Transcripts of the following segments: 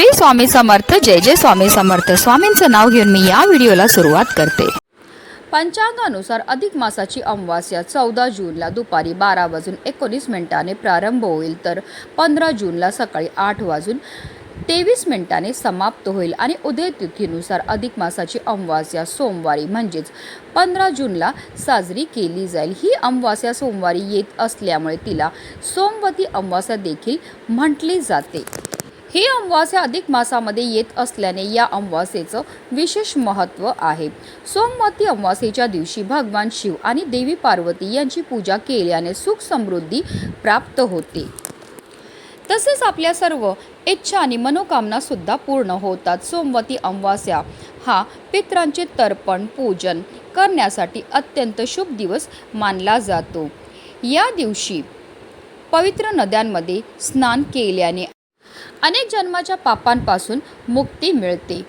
श्री स्वामी समर्थ. जय जय स्वामी समर्थ. स्वामींचं नाव घेऊन मी या व्हिडिओला सुरुवात करते. पंचांगानुसार अधिक मासाची अमावास्या 14 जूनला दुपारी 12:19 प्रारंभ होईल, तर 15 जूनला सकाळी 8:23 समाप्त होईल आणि उदय तिथीनुसार अधिक मासाची अमावास्या सोमवारी म्हणजेच 15 जूनला साजरी केली जाईल. ही अमावास्या सोमवारी येत असल्यामुळे तिला सोमवती अमावास्या देखील म्हटली जाते. ही अमावास्या अधिक मासामध्ये येत असल्याने या अमावास्येचं विशेष महत्त्व आहे. सोमवती अमावास्येच्या दिवशी भगवान शिव आणि देवी पार्वती यांची पूजा केल्याने सुख समृद्धी प्राप्त होते. तसेच आपल्या सर्व इच्छा आणि मनोकामना सुद्धा पूर्ण होतात. सोमवती अमावास्या हा पितरांचे तर्पण पूजन करण्यासाठी अत्यंत शुभ दिवस मानला जातो. या दिवशी पवित्र नद्यांमध्ये स्नान केल्याने अनेक जन्माच्या पापांपासून मुक्ती मिळते.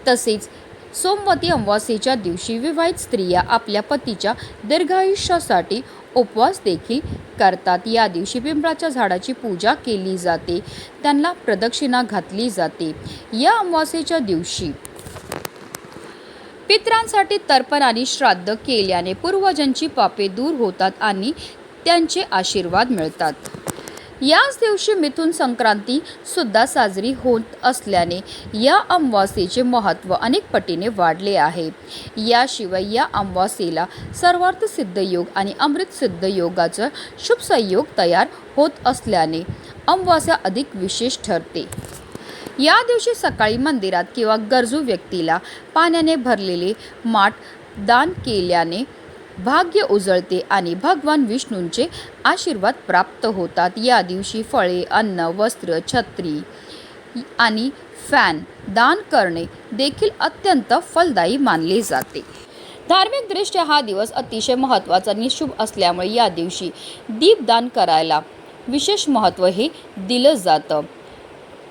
तसेच सोमवती अमावास्येच्या दिवशी विवाहित स्त्रिया आपल्या पतीच्या दीर्घायुष्यासाठी उपवास देखील करतात. या दिवशी पिंपळाच्या झाडाची पूजा केली जाते, त्यांना प्रदक्षिणा घातली जाते. या अमावास्येच्या दिवशी पितरांसाठी तर्पण आणि श्राद्ध केल्याने पूर्वजांची पापे दूर होतात आणि त्यांचे आशीर्वाद मिळतात. याच दिवशी मिथुन संक्रांती सुद्धा साजरी होत असल्याने या अमावास्येचे महत्त्व अनेक पटीने वाढले आहे. याशिवाय या अमावास्येला सर्वार्थ सिद्ध योग आणि अमृत सिद्ध योगाचा शुभ संयोग तयार होत असल्याने अमावास्या अधिक विशेष ठरते. या दिवशी सकाळी मंदिरात किंवा गरजू व्यक्तीला पाण्याने भरलेले माठ दान केल्याने भाग्य उजळते आणि भगवान विष्णूंचे आशीर्वाद प्राप्त होतात. या दिवशी फळे, अन्न, वस्त्र, छत्री आणि फॅन दान करणे देखील अत्यंत फलदायी मानले जाते. धार्मिकदृष्ट्या हा दिवस अतिशय महत्त्वाचा आणि शुभ असल्यामुळे या दिवशी दीपदान करायला विशेष महत्त्व हे दिलं जातं.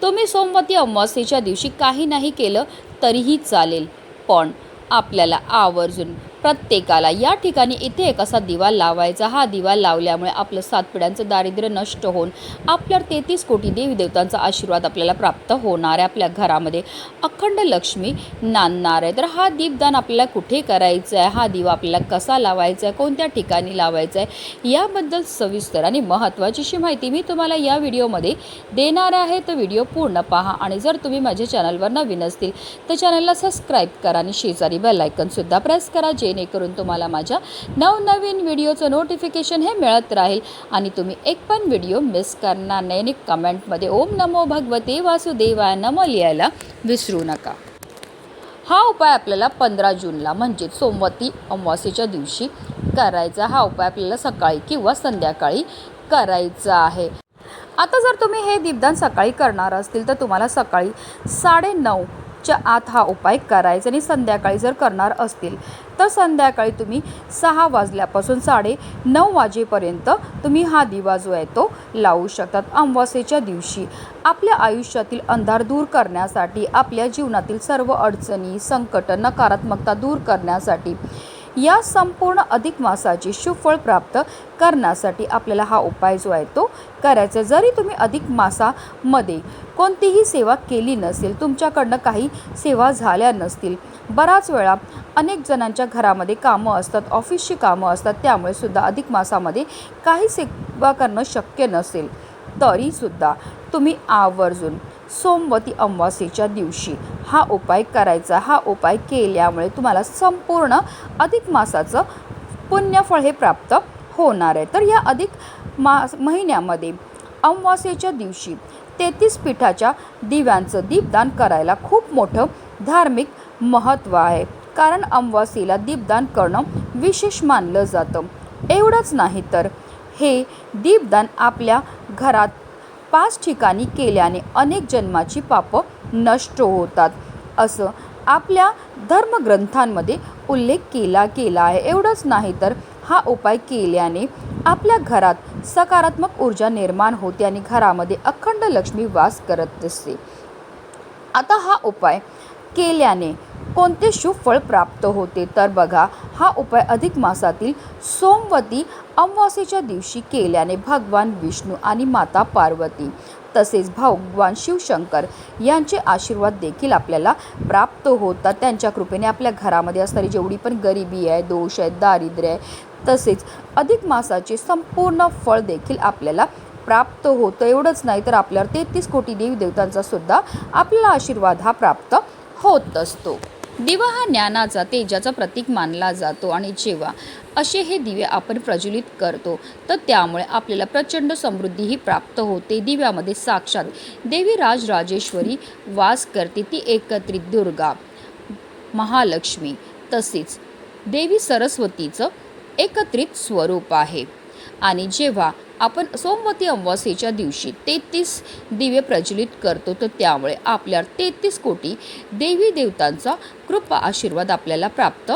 तुम्ही सोमवती अमावास्येच्या दिवशी काही नाही केलं तरीही चालेल, पण आपल्याला आवर्जून प्रत्येकाला या ठिकाणी इथे एक असा दिवा लावायचा. हा दिवा लावल्यामुळे आपलं 7 पिढ्यांचं दारिद्र्य नष्ट होऊन आपल्यावर 33 कोटी देवी देवतांचा आशीर्वाद आपल्याला प्राप्त होणार आहे. आपल्या घरामध्ये अखंड लक्ष्मी नांदणार आहे. तर हा दीपदान आपल्याला कुठे करायचं आहे, हा दिवा आपल्याला कसा लावायचा आहे, कोणत्या ठिकाणी लावायचा आहे, याबद्दल सविस्तर आणि महत्त्वाची अशी माहिती मी तुम्हाला या व्हिडिओमध्ये देणार आहे. तर व्हिडिओ पूर्ण पहा आणि जर तुम्ही माझ्या चॅनलवर नवीन असतील तर चॅनलला सबस्क्राईब करा आणि शेजारी बेल आयकॉनसुद्धा प्रेस करा, जेणेकरून तुम्हाला माझ्या नवनवीन व्हिडिओचं नोटिफिकेशन हे मिळत राहील आणि तुम्ही एक पण व्हिडिओ मिस करणार नाही. आणि कमेंटमध्ये ओम नमो भगवते वासुदेवाय नमः लिहायला विसरू नका. हा उपाय आपल्याला 15 जूनला म्हणजे सोमवती अमावास्येच्या दिवशी करायचा. हा उपाय आपल्याला सकाळी किंवा संध्याकाळी करायचा आहे. आता जर तुम्ही हे दीपदान सकाळी करणार असतील तर तुम्हाला सकाळी 9:30च्या आत हा उपाय करायचा आणि संध्याकाळी जर करणार असतील तर संध्याकाळी तुम्ही 6 वाजल्यापासून 9:30 वाजेपर्यंत तुम्ही हा दिवा जो आहे तो लावू शकतात. अमावास्येच्या दिवशी आपल्या आयुष्यातील अंधार दूर करण्यासाठी, आपल्या जीवनातील सर्व अडचणी, संकट, नकारात्मकता दूर करण्यासाठी, या संपूर्ण अधिक मासाची शुभ फळ प्राप्त करण्यासाठी आपल्याला हा उपाय जो आहे तो करायचा. जरी तुम्ही अधिक मासामध्ये कोणतीही सेवा केली नसेल, तुमच्याकडनं काही सेवा झाल्या नसतील, बराच वेळा अनेक जणांच्या घरामध्ये कामं असतात, ऑफिसची कामं असतात, त्यामुळे सुद्धा अधिक मासामध्ये काही सेवा करणं शक्य नसेल तरीसुद्धा तुम्ही आवर्जून सोमवती अमावास्येच्या दिवशी हा उपाय करायचा. हा उपाय केल्यामुळे तुम्हाला संपूर्ण अधिक मासाचं पुण्यफळ हे प्राप्त होणार आहे. तर या अधिक महिन्यामध्ये अमावास्येच्या दिवशी 33 पीठाच्या दिव्यांचं दीपदान करायला खूप मोठं धार्मिक महत्त्व आहे. कारण अमावास्येला दीपदान करणं विशेष मानलं जातं. एवढंच नाही तर हे दीपदान आपल्या घरात 5 ठिकाणी केल्याने अनेक जन्माची पापं नष्ट होतात, असं आपल्या धर्मग्रंथांमध्ये उल्लेख केला आहे. एवढंच नाही तर हा उपाय केल्याने आपल्या घरात सकारात्मक ऊर्जा निर्माण होते आणि घरामध्ये अखंड लक्ष्मी वास करत असते. आता हा उपाय केल्याने कोणते शुभ फळ प्राप्त होते? तर बघा, हा उपाय अधिक मासातील सोमवती अमावास्येच्या दिवशी केल्याने भगवान विष्णू आणि माता पार्वती तसेच भगवान शिवशंकर यांचे आशीर्वाद देखील आपल्याला प्राप्त होतात. त्यांच्या कृपेने आपल्या घरामध्ये असणारी जेवढी पण गरिबी आहे, दोष आहे, दारिद्र्य आहे, तसेच अधिक मासाचे संपूर्ण फळ देखील आपल्याला प्राप्त होतं. एवढंच नाही तर आपल्यावर 33 कोटी देवी देवतांचा सुद्धा आपला आशीर्वाद हा प्राप्त होत असतो. दिवा हा ज्ञानाचा, तेजाचा प्रतीक मानला जातो आणि जेव्हा असे हे दिवे आपण प्रज्वलित करतो तर त्यामुळे आपल्याला प्रचंड समृद्धीही प्राप्त होते. दिव्यामध्ये साक्षात देवी राजराजेश्वरी वास करते. ती एकत्रित दुर्गा, महालक्ष्मी तसेच देवी सरस्वतीचं एकत्रित स्वरूप आहे. आणि जेव्हा आपण सोमवती अमावास्येच्या दिवशी 33 दिवे प्रज्वलित करतो तर त्यामुळे आपल्याला 33 कोटी देवी देवतांचा कृपा आशीर्वाद आपल्याला प्राप्त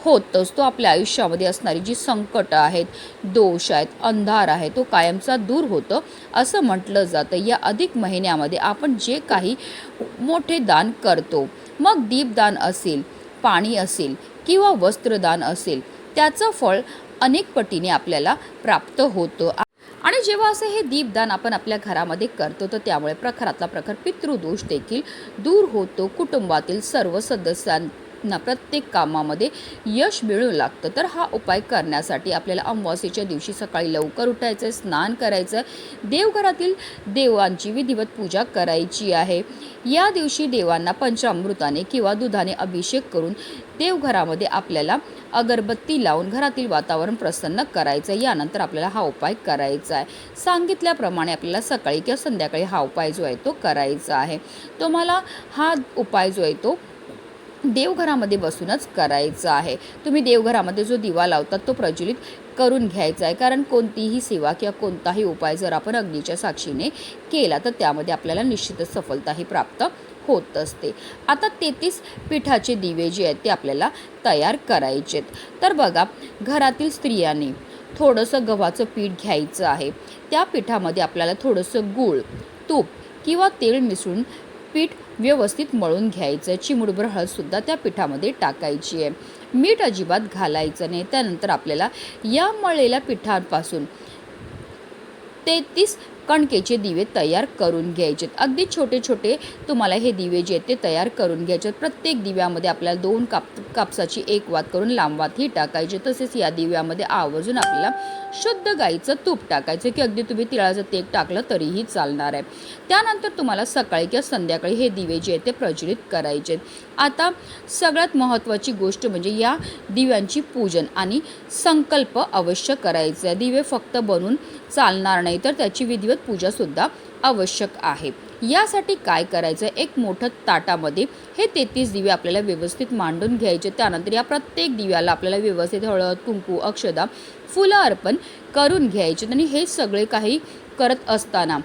होत असतो. आपल्या आयुष्यामध्ये असणारी जी संकटं आहेत, दोष आहेत, अंधार आहे, तो कायमचा दूर होतं असं म्हटलं जातं. या अधिक महिन्यामध्ये आपण जे काही मोठे दान करतो, मग दीपदान असेल, पाणी असेल किंवा वस्त्रदान असेल, त्याचं फळ अनेक पटीने आपल्याला प्राप्त होतं. आणि जेव्हा असे हे दीपदान आपण आपल्या घरामध्ये करतो तर त्यामुळे प्रखरातला प्रखर पितृदोष देखील दूर होतो. कुटुंबातील सर्व सदस्यांना प्रत्येक कामामध्ये यश मिळू लागतं. तर हा उपाय करण्यासाठी आपल्याला अमावास्येच्या दिवशी सकाळी लवकर उठायचं आहे, स्नान करायचं आहे, देवघरातील देवांची विधिवत पूजा करायची आहे. या दिवशी देवांना पंचामृताने किंवा दुधाने अभिषेक करून देवघरामध्ये आपल्याला अगरबत्ती लावून घरातील वातावरण प्रसन्न करायचं. यानंतर आपल्याला हा उपाय करायचा आहे. सांगितल्याप्रमाणे आपल्याला सकाळी किंवा संध्याकाळी हा उपाय जो आहे तो करायचा आहे. तुम्हाला हा उपाय जो आहे तो देवघरामध्ये बसूनच करायचा आहे. तुम्ही देवघरामध्ये जो दिवा लावतात तो प्रज्वलित करून घ्यायचा आहे. कारण कोणतीही सेवा किंवा कोणताही उपाय जर आपण अग्नीच्या साक्षीने केला तर त्यामध्ये आपल्याला निश्चितच सफलताही प्राप्त होत असते. आता 33 पिठाचे दिवे जे आहेत ते आपल्याला तयार करायचेत. तर बघा, घरातील स्त्रियांनी थोडंसं गव्हाचं पीठ घ्यायचं आहे. त्या पिठामध्ये आपल्याला थोडंसं गूळ, तूप किंवा तेल मिसळून पीठ व्यवस्थित मळून घ्यायचं. चिमूटभर हळदसुद्धा त्या पिठामध्ये टाकायची आहे. मीठ अजिबात घालायचं नाही. त्यानंतर आपल्याला या मळलेल्या पिठापासून 33 कणकेचे दिवे तयार करून घ्यायचे. अगदी छोटे छोटे तुम्हाला हे दिवे जे आहेत ते तयार करून घ्यायचे. प्रत्येक दिव्यामध्ये आपल्याला 2 कापसाची एक वात करून लांब वातही टाकायचे. तसेच या दिव्यामध्ये आवर्जून आपल्याला शुद्ध गाईचं तूप टाकायचं की अगदी तुम्ही तिळाचं तेल टाकलं तरीही चालणार आहे. त्यानंतर तुम्हाला सकाळी किंवा संध्याकाळी हे दिवे जे आहेत ते प्रज्वलित करायचे. आता सगळ्यात महत्त्वाची गोष्ट म्हणजे या दिव्यांची पूजन आणि संकल्प अवश्य करायचा आहे. दिवे फक्त बनवून चालणार नाही तर त्याची विधिवत पूजासुद्धा आवश्यक आहे. यासाठी काय करायचं, एक मोठं ताटामध्ये हे 33 दिवे आपल्याला व्यवस्थित मांडून घ्यायचे. त्यानंतर या प्रत्येक दिव्याला आपल्याला व्यवस्थित हळद, कुंकू, अक्षदा, फुलं अर्पण करून घ्यायचे. आणि हे सगळे काही करत असताना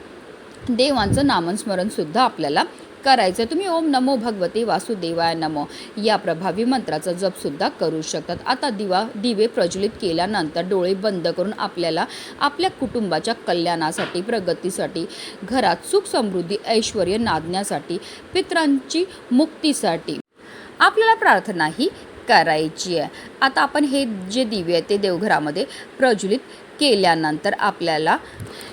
देवांचं नामस्मरणसुद्धा आपल्याला करायचं. तुम्ही ओम नमो भगवते वासुदेवाय नमो या प्रभावी मंत्राचा जपसुद्धा करू शकतात. आता दिवे प्रज्वलित केल्यानंतर डोळे बंद करून आपल्याला आपल्या कुटुंबाच्या कल्याणासाठी, प्रगतीसाठी, घरात सुख समृद्धी ऐश्वर नांदण्यासाठी, पितरांची मुक्तीसाठी आपल्याला प्रार्थनाही करायची आहे. आता आपण हे जे दिवे आहेत ते देवघरामध्ये प्रज्वलित केल्यानंतर आपल्याला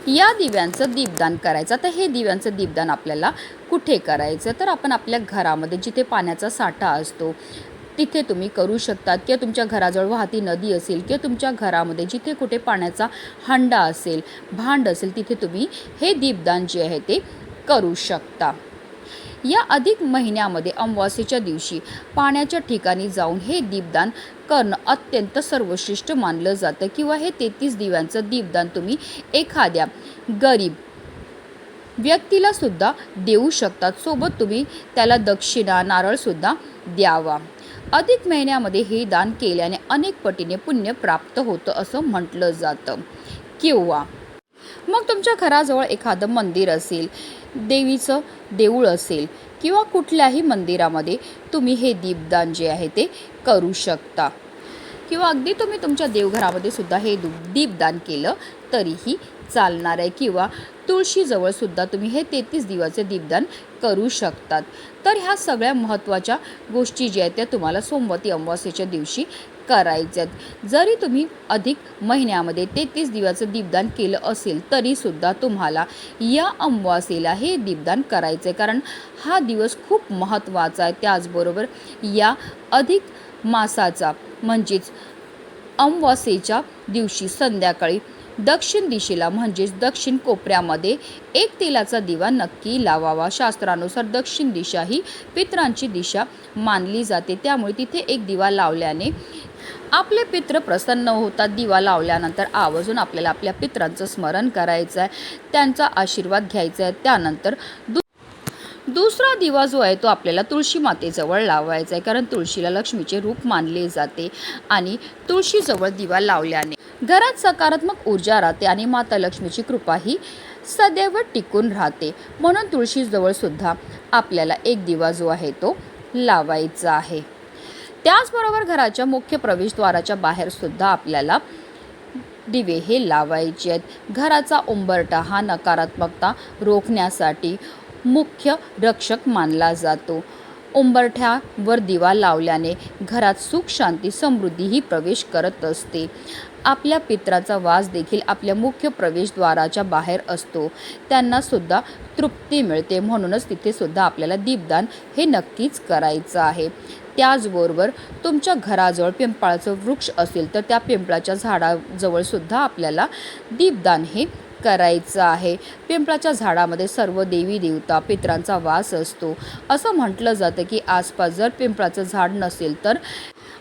या दिव्यांचं दीपदान करायचं. तर हे दिव्यांचं दीपदान आपल्याला कुठे करायचं, तर आपण आपल्या घरामध्ये जिथे पाण्याचा साठा असतो तिथे तुम्ही करू शकतात. किंवा तुमच्या घराजवळ वाहती नदी असेल किंवा तुमच्या घरामध्ये जिथे कुठे पाण्याचा हंडा असेल, भांड असेल, तिथे तुम्ही हे दीपदान जे आहे ते करू शकता. या अधिक महिन्यामध्ये अमावास्येच्या दिवशी पाण्याच्या ठिकाणी जाऊन हे दीपदान करणं अत्यंत सर्वश्रेष्ठ मानलं जातं. किंवा हे 33 दिव्यांचं दीपदान तुम्ही एखाद्या गरीब व्यक्तीला सुद्धा देऊ शकतात. सोबत तुम्ही त्याला दक्षिणा, नारळसुद्धा द्यावा. अधिक महिन्यामध्ये हे दान केल्याने अनेक पटीने पुण्य प्राप्त होतं असं म्हटलं जातं. किंवा मग तुमच्या घराजवळ एखादं मंदिर असेल, देवीचं देऊळ असेल किंवा कुठल्याही मंदिरामध्ये तुम्ही हे दीपदान जे आहे ते करू शकता. किंवा अगदी तुम्ही तुमच्या देवघरामध्ये सुद्धा हे दीपदान केलं तरीही चालणार आहे किंवा तुळशीजवळ सुद्धा तुम्ही हे 33 दिवाचे दीपदान करू शकतात. तर ह्या सगळ्या महत्त्वाच्या गोष्टी ज्या आहेत त्या तुम्हाला सोमवती अमावास्येच्या दिवशी करायचे आहेत. जरी तुम्ही अधिक महिन्यामध्ये 33 दिव्याचं दीपदान केलं असेल तरीसुद्धा तुम्हाला या अमावास्येला हे दीपदान करायचं आहे, कारण हा दिवस खूप महत्त्वाचा आहे. त्याचबरोबर या अधिक मासाचा म्हणजेच अमावास्येच्या दिवशी संध्याकाळी दक्षिण दिशेला म्हणजेच दक्षिण कोपऱ्यामध्ये एक तेलाचा दिवा नक्की लावावा. शास्त्रानुसार दक्षिण दिशा ही पितरांची दिशा मानली जाते, त्यामुळे तिथे एक दिवा लावल्याने आपले पितृ प्रसन्न होतात. दिवा लावल्यानंतर आवर्जून आपल्याला आपल्या पितरांचं स्मरण करायचं आहे, त्यांचा आशीर्वाद घ्यायचा आहे. त्यानंतर दुसरा दिवा जो आहे तो आपल्याला तुळशी मातेजवळ लावायचा आहे, कारण तुळशीला लक्ष्मीचे रूप मानले जाते आणि तुळशीजवळ दिवा लावल्याने घरात सकारात्मक ऊर्जा राहते आणि माता लक्ष्मीची कृपा ही सदैव टिकून राहते. म्हणून तुळशीजवळ सुद्धा आपल्याला एक दिवा जो आहे तो लावायचा आहे. त्याचबरोबर घराच्या मुख्य प्रवेशद्वाराच्या बाहेर सुद्धा आपल्याला दिवे हे लावायचे आहेत. घराचा उंबरठा हा नकारात्मकता रोखण्यासाठी मुख्य रक्षक मानला जातो. उंबरठ्यावर दिवा लावल्याने घरात सुख, शांती, समृद्धी ही प्रवेश करत असते. आपल्या पित्राचा वास देखील आपल्या मुख्य प्रवेशद्वाराच्या बाहेर असतो, त्यांना सुद्धा तृप्ती मिळते. म्हणूनच तिथे सुद्धा आपल्याला दीपदान हे नक्कीच करायचं आहे. त्याचबरोबर तुमच्या घराजवळ पिंपळाचं वृक्ष असेल तर त्या पिंपळाच्या झाडाजवळ सुद्धा आपल्याला दीपदान हे करायचं आहे. पिंपळाच्या झाडामध्ये सर्व देवी देवता पितरांचा वास असतो. असं म्हटलं जातं की आसपास जर पिंपळाचं झाड नसेल तर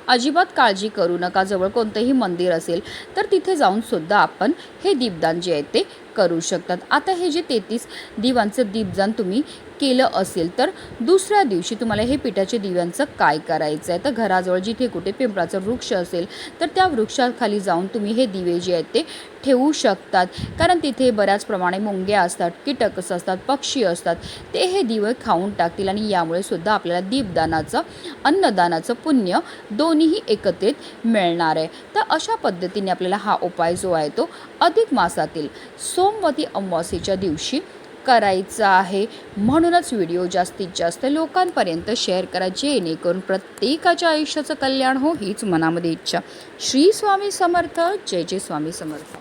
अजिबात काळजी करू नका. जवळ कोणतंही मंदिर असेल तर तिथे जाऊन सुद्धा आपण हे दीपदान जे आहे ते करू शकतात. आता हे जे 33 दिव्यांचं दीपदान तुम्ही केलं असेल तर दुसऱ्या दिवशी तुम्हाला हे पिठाच्या दिव्यांचं काय करायचं आहे, तर घराजवळ जिथे कुठे पिंपळाचं वृक्ष असेल तर त्या वृक्षाखाली जाऊन तुम्ही हे दिवे जे आहेत ते ठेवू शकतात, कारण तिथे बऱ्याच प्रमाणे मुंग्या असतात, कीटक असतात, पक्षी असतात, ते हे दिवे खाऊन टाकतील आणि यामुळे सुद्धा आपल्याला दीपदानाचं अन्नदानाचं पुण्य दोन्हीही एकत्रित मिळणार आहे. तर अशा पद्धतीने आपल्याला हा उपाय जो आहे तो अधिक मासातील सोमवती अमावास्येच्या दिवशी करायचा आहे. म्हणूनच व्हिडिओ जास्तीत जास्त लोकांपर्यंत शेअर करा, जेणेकरून प्रत्येकाच्या आयुष्याचं कल्याण हो हीच मनामध्ये इच्छा. श्री स्वामी समर्थ. जय जय स्वामी समर्थ.